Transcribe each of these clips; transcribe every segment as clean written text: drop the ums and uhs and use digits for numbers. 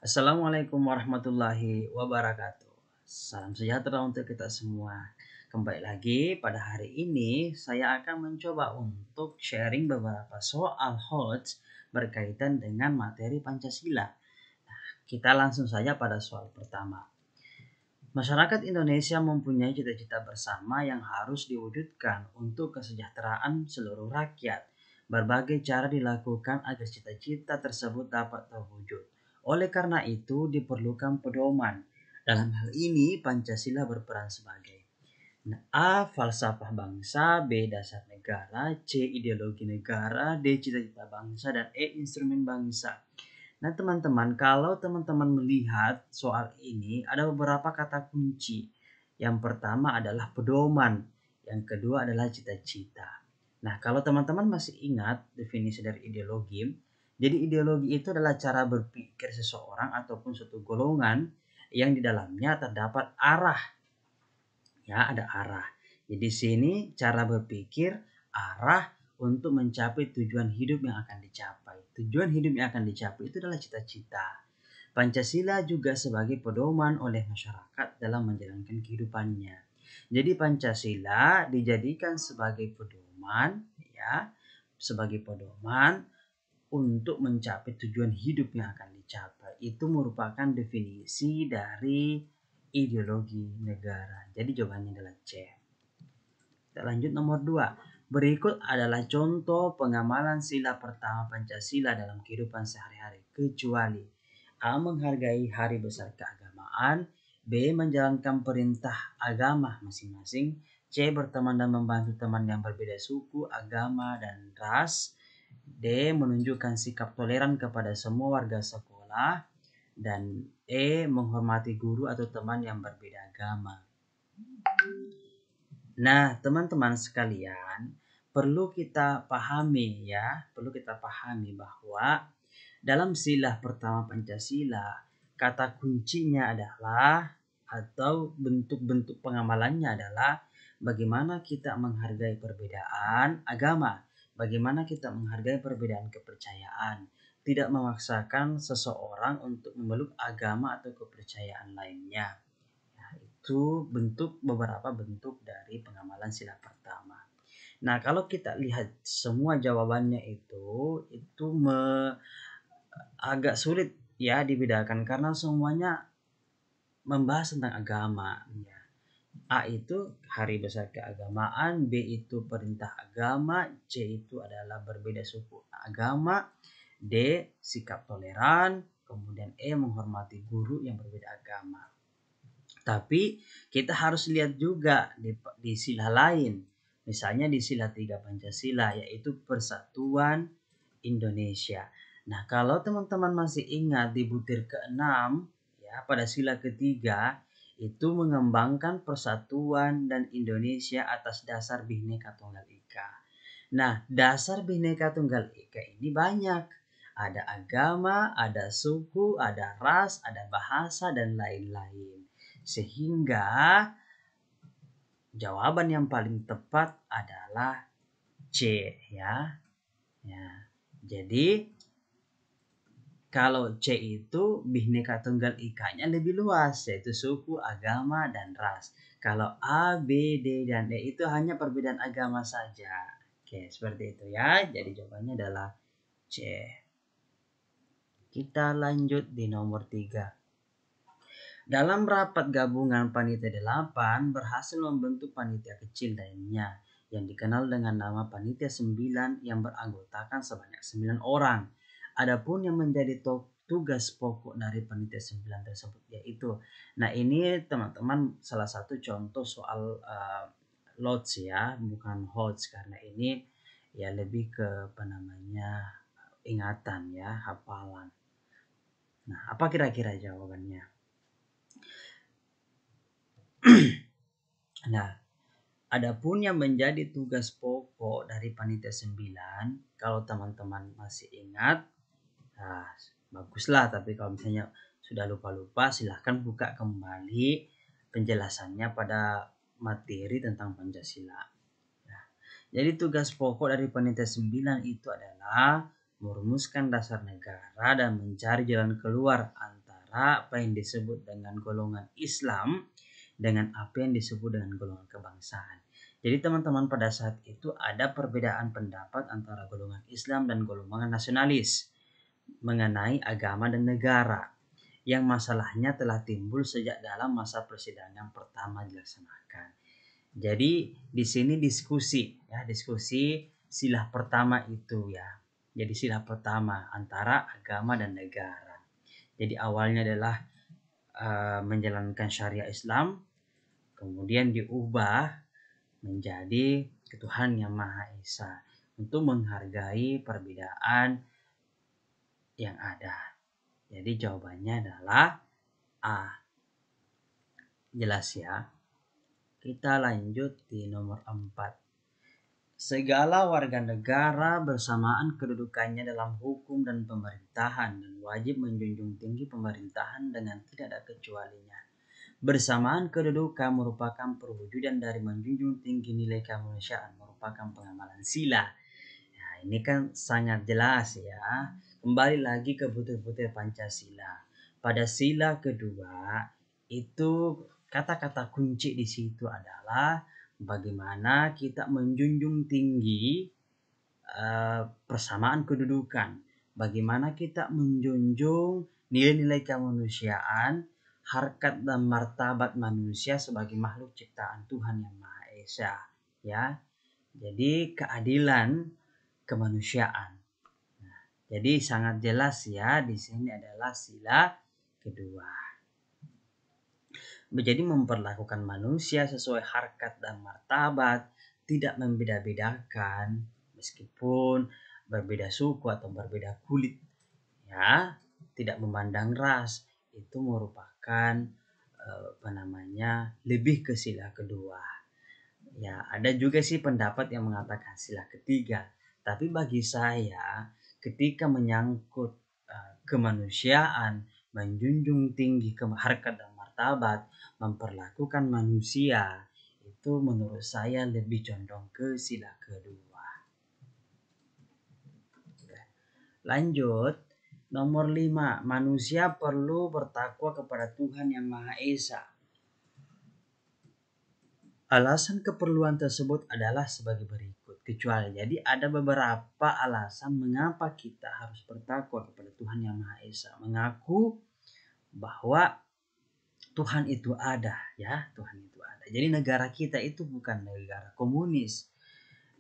Assalamualaikum warahmatullahi wabarakatuh. Salam sejahtera untuk kita semua. Kembali lagi pada hari ini saya akan mencoba untuk sharing beberapa soal HOTS berkaitan dengan materi Pancasila. Kita langsung saja pada soal pertama. Masyarakat Indonesia mempunyai cita-cita bersama yang harus diwujudkan untuk kesejahteraan seluruh rakyat. Berbagai cara dilakukan agar cita-cita tersebut dapat terwujud. Oleh karena itu diperlukan pedoman. Dalam hal ini Pancasila berperan sebagai A. Falsafah bangsa, B. Dasar negara, C. Ideologi negara, D. Cita-cita bangsa, dan E. Instrumen bangsa. Nah teman-teman, kalau teman-teman melihat soal ini ada beberapa kata kunci. Yang pertama adalah pedoman, yang kedua adalah cita-cita. Nah kalau teman-teman masih ingat definisi dari ideologi, jadi ideologi itu adalah cara berpikir seseorang ataupun suatu golongan yang di dalamnya terdapat arah. Ya, ada arah. Jadi di sini cara berpikir, arah untuk mencapai tujuan hidup yang akan dicapai. Tujuan hidup yang akan dicapai itu adalah cita-cita. Pancasila juga sebagai pedoman oleh masyarakat dalam menjalankan kehidupannya. Jadi Pancasila dijadikan sebagai pedoman, ya, sebagai pedoman untuk mencapai tujuan hidup yang akan dicapai. Itu merupakan definisi dari ideologi negara. Jadi jawabannya adalah C. Kita lanjut nomor 2. Berikut adalah contoh pengamalan sila pertama Pancasila dalam kehidupan sehari-hari. Kecuali A. Menghargai hari besar keagamaan, B. Menjalankan perintah agama masing-masing, C. Berteman dan membantu teman yang berbeda suku, agama, dan ras, D. Menunjukkan sikap toleran kepada semua warga sekolah, dan E. Menghormati guru atau teman yang berbeda agama. Nah, teman-teman sekalian, perlu kita pahami bahwa dalam sila pertama Pancasila, kata kuncinya adalah atau bentuk-bentuk pengamalannya adalah bagaimana kita menghargai perbedaan agama, bagaimana kita menghargai perbedaan kepercayaan, tidak memaksakan seseorang untuk memeluk agama atau kepercayaan lainnya. Itu beberapa bentuk dari pengamalan sila pertama. Nah, kalau kita lihat semua jawabannya itu agak sulit ya dibedakan karena semuanya membahas tentang agama. Ya. A itu hari besar keagamaan, B itu perintah agama, C itu adalah berbeda suku agama, D sikap toleran, kemudian E menghormati guru yang berbeda agama. Tapi kita harus lihat juga di sila lain. Misalnya di sila 3 Pancasila yaitu Persatuan Indonesia. Nah, kalau teman-teman masih ingat di butir ke-6 ya pada sila ketiga itu mengembangkan persatuan dan Indonesia atas dasar Bhinneka Tunggal Ika. Nah, dasar Bhinneka Tunggal Ika ini banyak. Ada agama, ada suku, ada ras, ada bahasa, dan lain-lain. Sehingga jawaban yang paling tepat adalah C ya. Jadi kalau C itu Bhinneka Tunggal Ika-nya lebih luas yaitu suku, agama, dan ras. Kalau A, B, D, dan E itu hanya perbedaan agama saja. Oke, seperti itu ya. Jadi jawabannya adalah C. Kita lanjut di nomor 3. Dalam rapat gabungan Panitia 8 berhasil membentuk panitia kecil lainnya yang dikenal dengan nama Panitia 9 yang beranggotakan sebanyak 9 orang. Adapun yang menjadi tugas pokok dari Panitia 9 tersebut yaitu, nah ini teman-teman salah satu contoh soal LOTS ya, bukan HOTS karena ini ya lebih ke ingatan ya, hafalan. Nah, apa kira-kira jawabannya? Nah, adapun yang menjadi tugas pokok dari Panitia 9, kalau teman-teman masih ingat, nah, baguslah. Tapi kalau misalnya sudah lupa-lupa, silahkan buka kembali penjelasannya pada materi tentang Pancasila. Nah, jadi tugas pokok dari Panitia 9 itu adalah merumuskan dasar negara dan mencari jalan keluar antara antara apa yang disebut dengan golongan Islam dengan apa yang disebut dengan golongan kebangsaan. Jadi teman-teman, pada saat itu ada perbedaan pendapat antara golongan Islam dan golongan nasionalis mengenai agama dan negara, yang masalahnya telah timbul sejak dalam masa persidangan pertama dilaksanakan. Jadi di sini diskusi silah pertama itu ya. Jadi silah pertama antara agama dan negara. Jadi awalnya adalah menjalankan syariat Islam, kemudian diubah menjadi Tuhan Yang Maha Esa untuk menghargai perbedaan yang ada. Jadi jawabannya adalah A. Jelas ya. Kita lanjut di nomor 4. Segala warga negara bersamaan kedudukannya dalam hukum dan pemerintahan dan wajib menjunjung tinggi pemerintahan dengan tidak ada kecualinya. Bersamaan kedudukan merupakan perwujudan dari menjunjung tinggi nilai kemanusiaan, merupakan pengamalan sila. Nah, ini kan sangat jelas ya. Kembali lagi ke butir-butir Pancasila. Pada sila kedua itu kata-kata kunci di situ adalah bagaimana kita menjunjung tinggi persamaan kedudukan. Bagaimana kita menjunjung nilai-nilai kemanusiaan, harkat dan martabat manusia sebagai makhluk ciptaan Tuhan Yang Maha Esa, ya. Jadi keadilan kemanusiaan. Nah, jadi sangat jelas ya, di sini adalah sila kedua. Jadi memperlakukan manusia sesuai harkat dan martabat, tidak membeda-bedakan meskipun berbeda suku atau berbeda kulit, ya, tidak memandang ras, itu merupakan lebih ke sila kedua. Ya, ada juga sih pendapat yang mengatakan sila ketiga, tapi bagi saya ketika menyangkut kemanusiaan, menjunjung tinggi harkat dan martabat, memperlakukan manusia, itu menurut saya lebih condong ke sila kedua. Lanjut, nomor 5, manusia perlu bertakwa kepada Tuhan Yang Maha Esa. Alasan keperluan tersebut adalah sebagai berikut. Kecuali, jadi ada beberapa alasan mengapa kita harus bertakwa kepada Tuhan Yang Maha Esa. Mengaku bahwa Tuhan itu ada, ya, Tuhan itu ada. Jadi negara kita itu bukan negara komunis,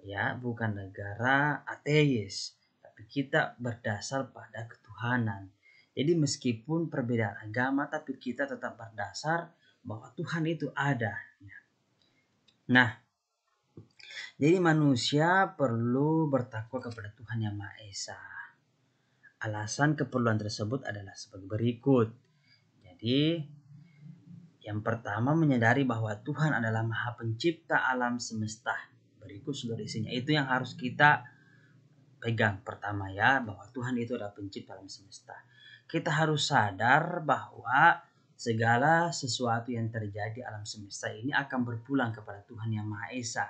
ya, bukan negara ateis, tapi kita berdasar pada ketuhanan. Jadi meskipun perbedaan agama, tapi kita tetap berdasar bahwa Tuhan itu ada. Nah, jadi manusia perlu bertakwa kepada Tuhan Yang Maha Esa. Alasan keperluan tersebut adalah sebagai berikut. Jadi yang pertama, menyadari bahwa Tuhan adalah Maha Pencipta alam semesta. Berikut seluruh isinya. Itu yang harus kita pegang pertama ya, bahwa Tuhan itu adalah pencipta alam semesta. Kita harus sadar bahwa segala sesuatu yang terjadi alam semesta ini akan berpulang kepada Tuhan Yang Maha Esa.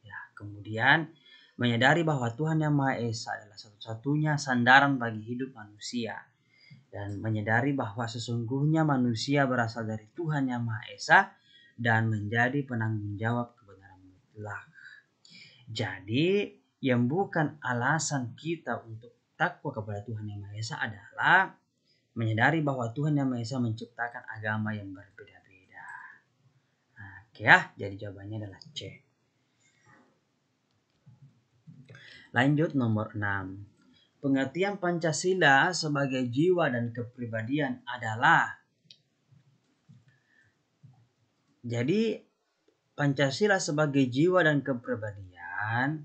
Ya, kemudian menyadari bahwa Tuhan Yang Maha Esa adalah satu-satunya sandaran bagi hidup manusia. Dan menyadari bahwa sesungguhnya manusia berasal dari Tuhan Yang Maha Esa dan menjadi penanggung jawab kebenaran mutlak. Jadi yang bukan alasan kita untuk takwa kepada Tuhan Yang Maha Esa adalah menyadari bahwa Tuhan Yang Maha Esa menciptakan agama yang berbeda-beda. Nah, oke ya, jadi jawabannya adalah C. Lanjut nomor 6. Pengertian Pancasila sebagai jiwa dan kepribadian adalah. Jadi Pancasila sebagai jiwa dan kepribadian.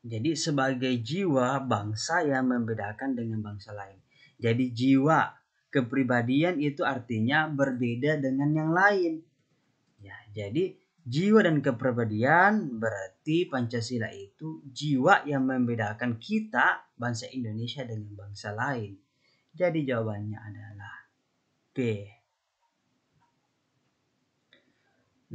Jadi sebagai jiwa bangsa yang membedakan dengan bangsa lain. Jadi jiwa, kepribadian itu artinya berbeda dengan yang lain. Ya, jadi jiwa dan kepribadian berarti Pancasila itu jiwa yang membedakan kita bangsa Indonesia dengan bangsa lain. Jadi jawabannya adalah B.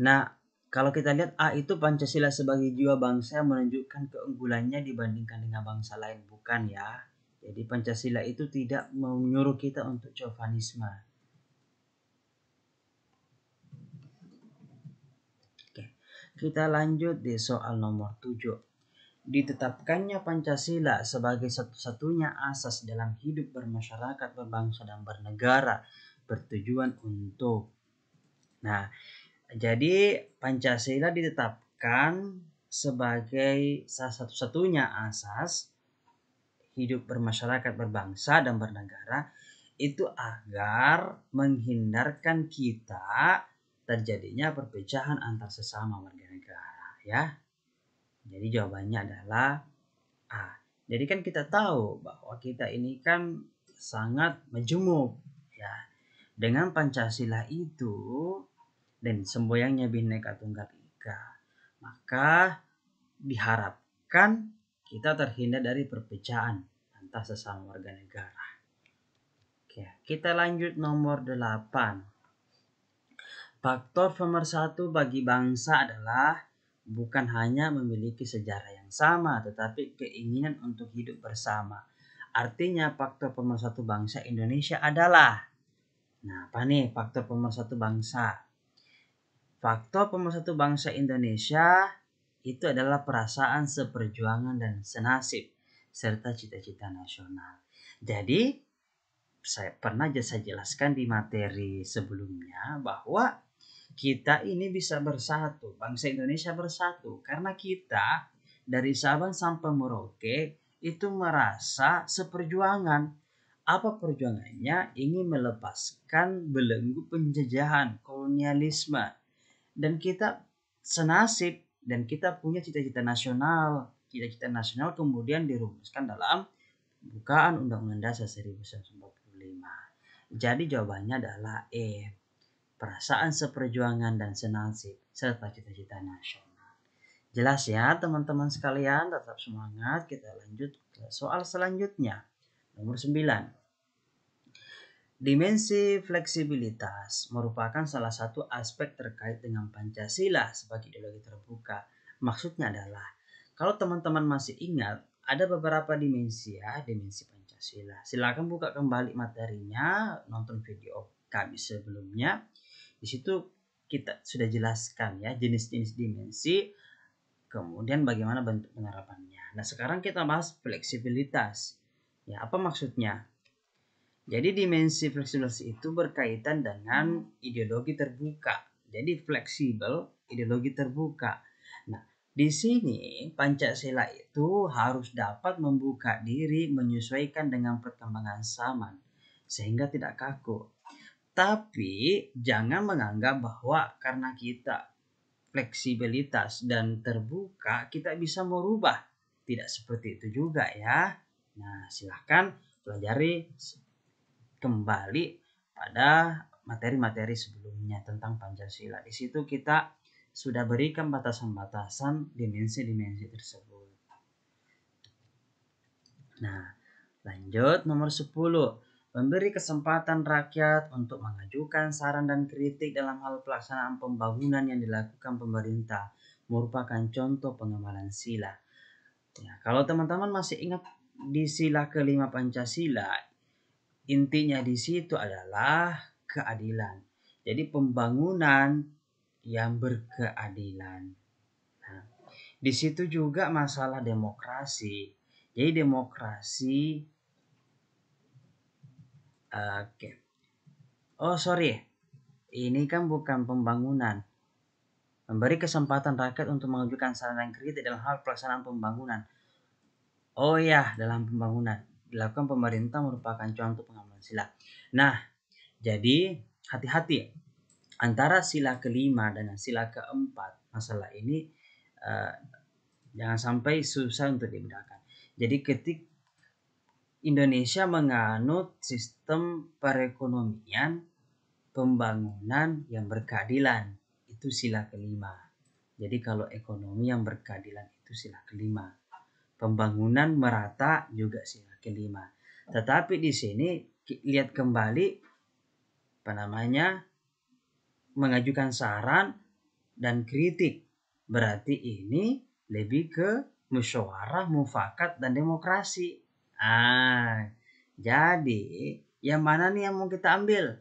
Nah, kalau kita lihat A itu Pancasila sebagai jiwa bangsa yang menunjukkan keunggulannya dibandingkan dengan bangsa lain, bukan ya. Jadi Pancasila itu tidak menyuruh kita untuk chauvinisme. Oke, kita lanjut di soal nomor 7. Ditetapkannya Pancasila sebagai satu-satunya asas dalam hidup bermasyarakat, berbangsa, dan bernegara bertujuan untuk. Nah, jadi Pancasila ditetapkan sebagai salah satu-satunya asas hidup bermasyarakat, berbangsa, dan bernegara itu agar menghindarkan kita terjadinya perpecahan antar sesama warga negara, ya. Jadi jawabannya adalah A. Jadi kan kita tahu bahwa kita ini kan sangat majemuk, ya. Dengan Pancasila itu dan semboyangnya Bhinneka Tunggal Ika, maka diharapkan kita terhindar dari perpecahan antar sesama warga negara. Oke, kita lanjut nomor 8. Faktor pemersatu bagi bangsa adalah bukan hanya memiliki sejarah yang sama, tetapi keinginan untuk hidup bersama. Artinya faktor pemersatu bangsa Indonesia adalah, nah apa nih faktor pemersatu bangsa? Faktor pemersatu bangsa Indonesia itu adalah perasaan seperjuangan dan senasib, serta cita-cita nasional. Jadi, saya jelaskan di materi sebelumnya bahwa kita ini bisa bersatu, bangsa Indonesia bersatu, karena kita dari Sabang sampai Merauke itu merasa seperjuangan. Apa perjuangannya? Ingin melepaskan belenggu penjajahan, kolonialisme. Dan kita senasib dan kita punya cita-cita nasional. Cita-cita nasional kemudian dirumuskan dalam pembukaan Undang-Undang Dasar 1945. Jadi jawabannya adalah E. Perasaan seperjuangan dan senasib serta cita-cita nasional. Jelas ya teman-teman sekalian, tetap semangat. Kita lanjut ke soal selanjutnya. Nomor 9. Dimensi fleksibilitas merupakan salah satu aspek terkait dengan Pancasila sebagai ideologi terbuka. Maksudnya adalah, kalau teman-teman masih ingat, ada beberapa dimensi ya, dimensi Pancasila. Silakan buka kembali materinya, nonton video kami sebelumnya. Di situ kita sudah jelaskan ya jenis-jenis dimensi, kemudian bagaimana bentuk penerapannya. Nah, sekarang kita bahas fleksibilitas. Ya, apa maksudnya? Jadi dimensi fleksibilitas itu berkaitan dengan ideologi terbuka. Jadi fleksibel, ideologi terbuka. Nah, di sini Pancasila itu harus dapat membuka diri, menyesuaikan dengan perkembangan zaman sehingga tidak kaku. Tapi jangan menganggap bahwa karena kita fleksibilitas dan terbuka kita bisa merubah. Tidak seperti itu juga ya. Nah, silahkan pelajari kembali pada materi-materi sebelumnya tentang Pancasila. Di situ kita sudah berikan batasan-batasan dimensi-dimensi tersebut. Nah, lanjut nomor 10. Memberi kesempatan rakyat untuk mengajukan saran dan kritik dalam hal pelaksanaan pembangunan yang dilakukan pemerintah merupakan contoh pengamalan sila. Ya, kalau teman-teman masih ingat di sila kelima Pancasila, intinya di situ adalah keadilan. Jadi pembangunan yang berkeadilan. Nah, di situ juga masalah demokrasi. Jadi demokrasi, oke. Oh sorry, ini kan bukan pembangunan. Memberi kesempatan rakyat untuk mengajukan saran dan kritik dalam hal pelaksanaan pembangunan. Oh ya, dalam pembangunan dilakukan pemerintah merupakan contoh pengamalan sila. Nah, jadi hati-hati antara sila kelima dengan sila keempat. Masalah ini jangan sampai susah untuk dibedakan. Jadi ketika Indonesia menganut sistem perekonomian pembangunan yang berkeadilan, itu sila kelima. Jadi kalau ekonomi yang berkeadilan itu sila kelima. Pembangunan merata juga sila kelima. Tetapi di sini lihat kembali mengajukan saran dan kritik. Berarti ini lebih ke musyawarah, mufakat dan demokrasi. Ah, jadi yang mana nih yang mau kita ambil?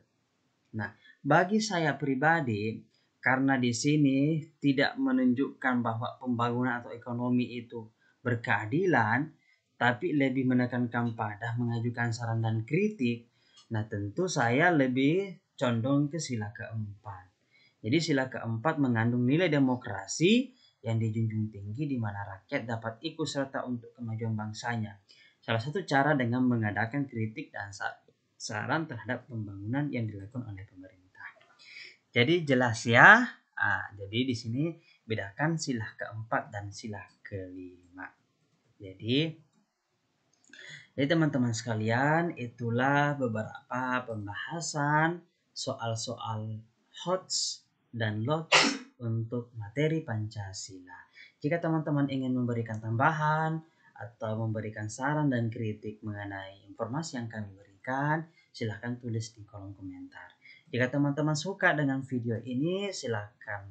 Nah, bagi saya pribadi, karena di sini tidak menunjukkan bahwa pembangunan atau ekonomi itu berkeadilan, tapi lebih menekankan pada mengajukan saran dan kritik. Nah, tentu saya lebih condong ke sila keempat. Jadi sila keempat mengandung nilai demokrasi yang dijunjung tinggi di mana rakyat dapat ikut serta untuk kemajuan bangsanya. Salah satu cara dengan mengadakan kritik dan saran terhadap pembangunan yang dilakukan oleh pemerintah. Jadi jelas ya. Jadi di sini bedakan sila keempat dan sila kelima. Jadi teman-teman sekalian, itulah beberapa pembahasan soal-soal HOTS dan LOTS untuk materi Pancasila. Jika teman-teman ingin memberikan tambahan atau memberikan saran dan kritik mengenai informasi yang kami berikan, silahkan tulis di kolom komentar. Jika teman-teman suka dengan video ini, silahkan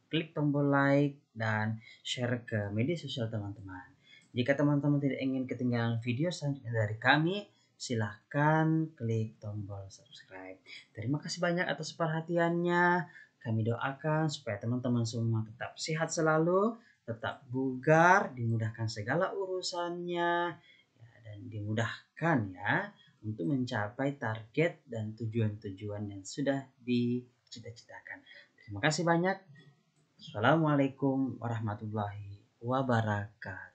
klik tombol like dan share ke media sosial teman-teman. Jika teman-teman tidak ingin ketinggalan video selanjutnya dari kami, silahkan klik tombol subscribe. Terima kasih banyak atas perhatiannya. Kami doakan supaya teman-teman semua tetap sehat selalu, tetap bugar, dimudahkan segala urusannya, ya, dan dimudahkan ya untuk mencapai target dan tujuan-tujuan yang sudah dicita-citakan. Terima kasih banyak. Assalamualaikum warahmatullahi wabarakatuh.